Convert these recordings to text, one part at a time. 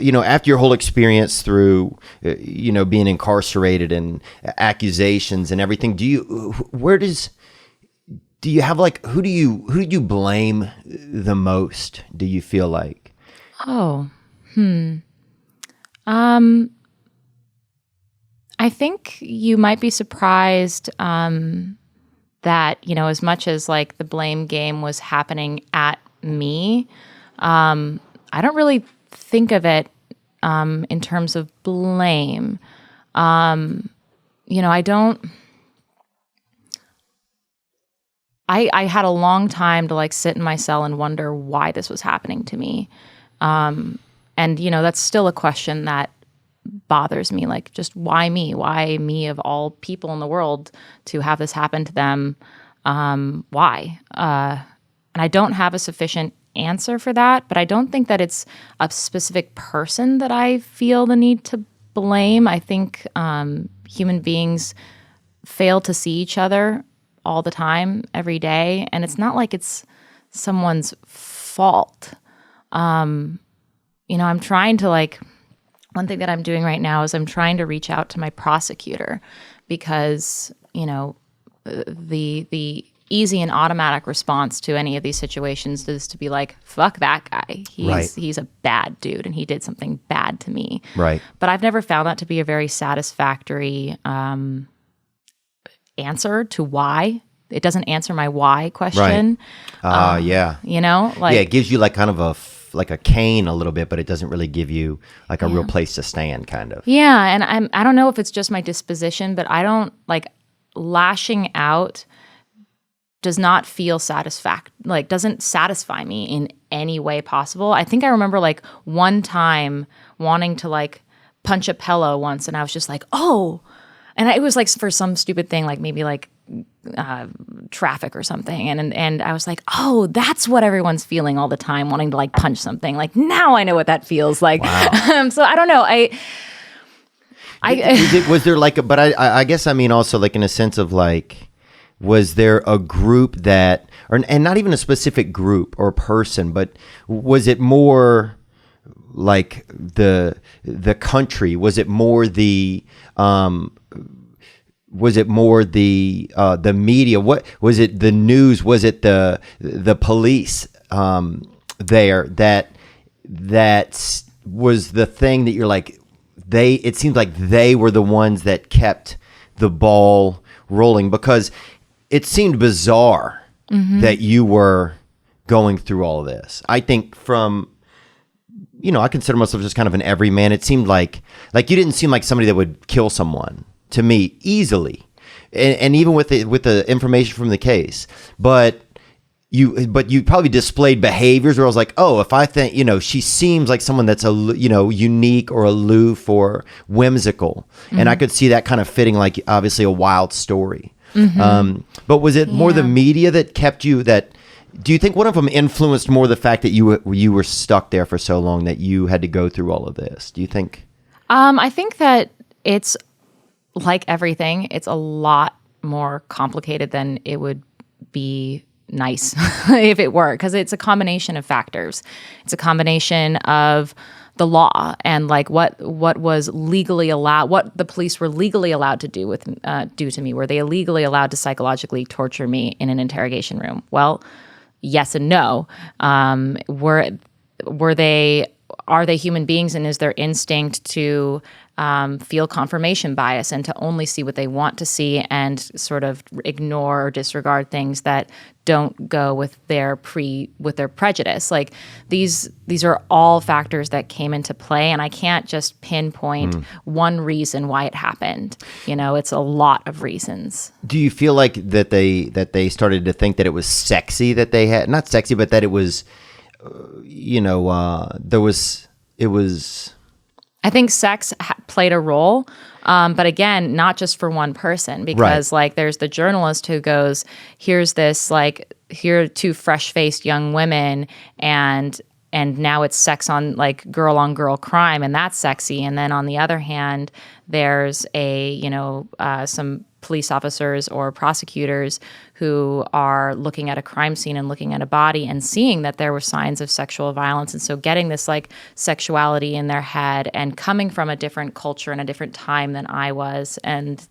after your whole experience through, being incarcerated and accusations and everything, do you have like, who do you blame the most? Do you feel like? Oh, I think you might be surprised that, as much as like the blame game was happening at me, I don't really think of it in terms of blame. I don't. I had a long time to like sit in my cell and wonder why this was happening to me. And that's still a question that bothers me. Like, just why me? Why me of all people in the world to have this happen to them? Why? And I don't have a sufficient answer for that, but I don't think that it's a specific person that I feel the need to blame. I think human beings fail to see each other all the time, every day, and it's not like it's someone's fault. I'm trying to one thing that I'm doing right now is I'm trying to reach out to my prosecutor because, the easy and automatic response to any of these situations is to be like, fuck that guy. He's a bad dude and he did something bad to me. Right. But I've never found that to be a very satisfactory answer to why. It doesn't answer my why question. Right. Yeah. It gives you like kind of a cane a little bit, but it doesn't really give you like a real place to stand, kind of. Yeah, and I don't know if it's just my disposition, but I don't lashing out does not feel doesn't satisfy me in any way possible. I think I remember one time wanting to punch a pillow once, and I was just like, oh, and it was for some stupid thing, maybe traffic or something, and I was like, oh, that's what everyone's feeling all the time, wanting to punch something. Now I know what that feels like. Wow. So I don't know. Was there but I guess I mean also in a sense of was there a group that, and not even a specific group or person, but was it more the country? Was it more the the media? What was it? The news? Was it the police there that was the thing that you're it seems like they were the ones that kept the ball rolling, because it seemed bizarre that you were going through all of this. I think from, I consider myself just kind of an everyman. It seemed like you didn't seem like somebody that would kill someone to me easily, and even with the information from the case, but you probably displayed behaviors where I was like, oh, if I think, she seems like someone that's unique or aloof or whimsical, and I could see that kind of fitting obviously a wild story. But was it more the media that kept you? Do you think one of them influenced more the fact that you were stuck there for so long that you had to go through all of this? Do you think? I think that it's like everything. It's a lot more complicated than it would be nice if it were, because it's a combination of factors. It's a combination of the law and what was legally allowed, what the police were legally allowed to do to me. Were they illegally allowed to psychologically torture me in an interrogation room? Well, yes and no. Are they human beings, and is their instinct to feel confirmation bias and to only see what they want to see and sort of ignore or disregard things that don't go with their prejudice? These are all factors that came into play, and I can't just pinpoint one reason why it happened. It's a lot of reasons. Do you feel like that they started to think that it was sexy that they had, not sexy, but that it was it was. I think sex played a role, but again, not just for one person, because there's the journalist who goes, here's this here are two fresh-faced young women, and now it's sex on girl-on-girl crime, and that's sexy. And then on the other hand, there's some police officers or prosecutors who are looking at a crime scene and looking at a body and seeing that there were signs of sexual violence. And so getting this like sexuality in their head and coming from a different culture and a different time than I was, and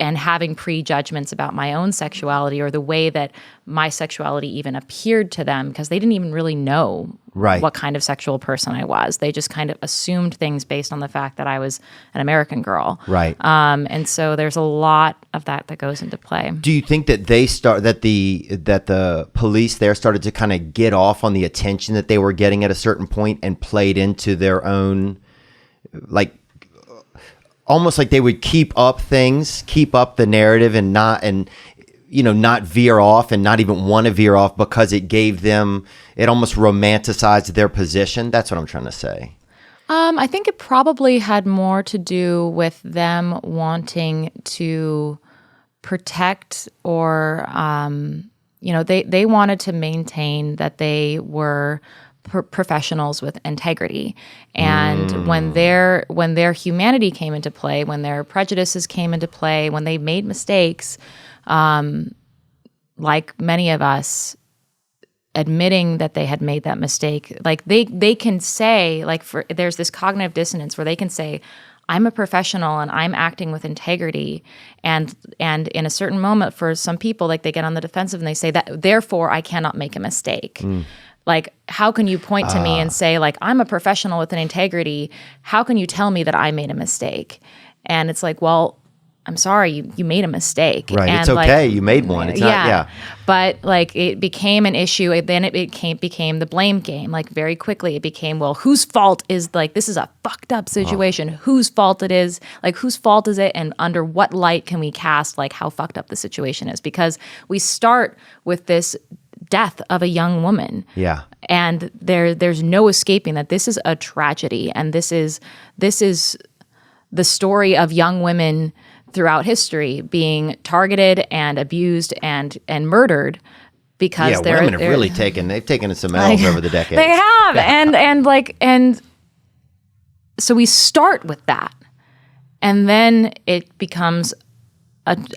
having prejudgments about my own sexuality or the way that my sexuality even appeared to them, because they didn't even really know what kind of sexual person I was. They just kind of assumed things based on the fact that I was an American girl. Right. And so there's a lot of that goes into play. Do you think that the police there started to kind of get off on the attention that they were getting at a certain point and played into their own, like, almost like they would keep up the narrative and not veer off and not even want to veer off because it almost romanticized their position? That's what I'm trying to say. I think it probably had more to do with them wanting to protect or, they wanted to maintain that they were professionals with integrity. And when their humanity came into play, when their prejudices came into play, when they made mistakes, like many of us, admitting that they had made that mistake, like they can say, like, there's this cognitive dissonance where they can say, I'm a professional and I'm acting with integrity, and in a certain moment, for some people, like, they get on the defensive and they say that therefore I cannot make a mistake. Like, how can you point to me and say, like, I'm a professional with an integrity? How can you tell me that I made a mistake? And it's like, well, I'm sorry, you made a mistake. Right. And it's okay. You made one. It's not, yeah. But like, it became an issue. Then it became the blame game. Like, very quickly it became, well, whose fault is, like, this is a fucked up situation. Whose fault it is? Like, whose fault is it? And under what light can we cast, like, how fucked up the situation is? Because we start with this death of a young woman. Yeah. And there's no escaping that this is a tragedy. And this is the story of young women throughout history being targeted and abused and murdered because women have really taken some L's over the decades. They have. And so we start with that. And then it becomes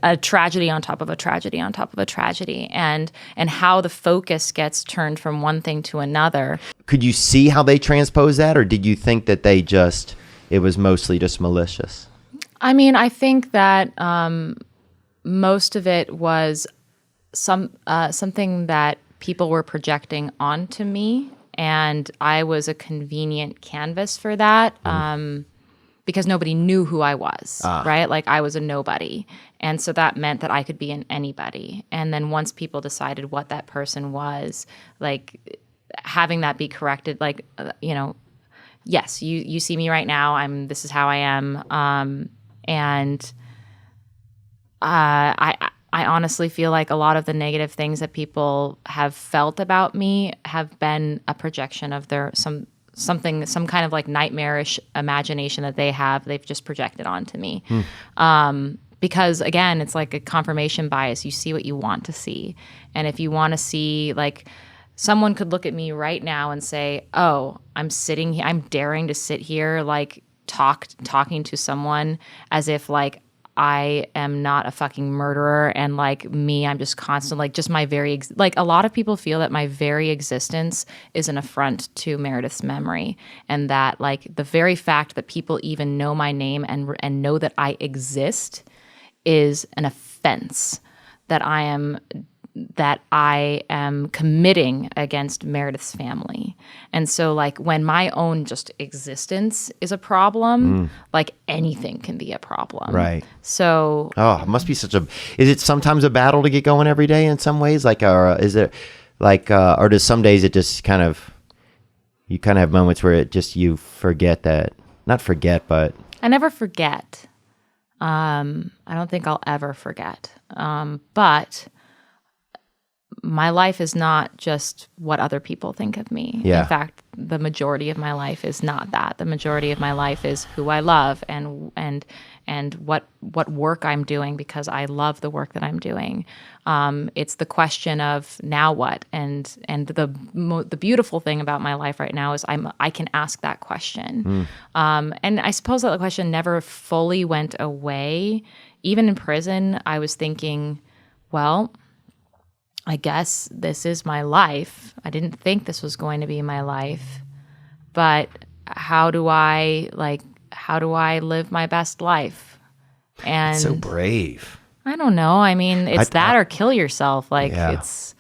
a tragedy on top of a tragedy on top of a tragedy, and how the focus gets turned from one thing to another. Could you see how they transposed that, or did you think that it was mostly just malicious? I mean, I think that most of it was something that people were projecting onto me, and I was a convenient canvas for that. Because nobody knew who I was, right? Like, I was a nobody. And so that meant that I could be an anybody. And then once people decided what that person was, like, having that be corrected, like, yes, you see me right now. This is how I am. And I honestly feel like a lot of the negative things that people have felt about me have been a projection of some kind of like nightmarish imagination that they've just projected onto me. Because again, it's like a confirmation bias. You see what you want to see. And if you want to see, like, someone could look at me right now and say, oh, I'm sitting here, I'm daring to sit here, like, talking to someone as if, like, I am not a fucking murderer, and like me, I'm just constant, like, just my very, like, a lot of people feel that my very existence is an affront to Meredith's memory, and that, like, the very fact that people even know my name and know that I exist is an offense that I am committing against Meredith's family. And so, like, when my own just existence is a problem, like, anything can be a problem. Right. So. Oh, it must be is it sometimes a battle to get going every day in some ways? Like, is it like, or does some days it just you kind of have moments where it just, you forget that, not forget, but. I never forget. I don't think I'll ever forget. But my life is not just what other people think of me. Yeah. In fact, the majority of my life is not that. The majority of my life is who I love and what work I'm doing because I love the work that I'm doing. It's the question of now what, and the beautiful thing about my life right now is I can ask that question, and I suppose that the question never fully went away. Even in prison, I was thinking, well, I guess this is my life. I didn't think this was going to be my life, but how do I live my best life? And So brave. I don't know. I mean, it's that or kill yourself. Like it's.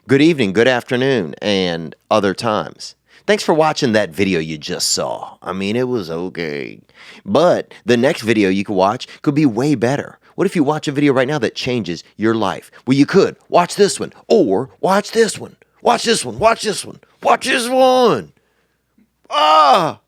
Good evening, good afternoon, and other times. Thanks for watching that video you just saw. I mean, it was okay. But the next video you could watch could be way better. What if you watch a video right now that changes your life? Well, you could watch this one, or watch this one. Watch this one, watch this one, watch this one. Ah!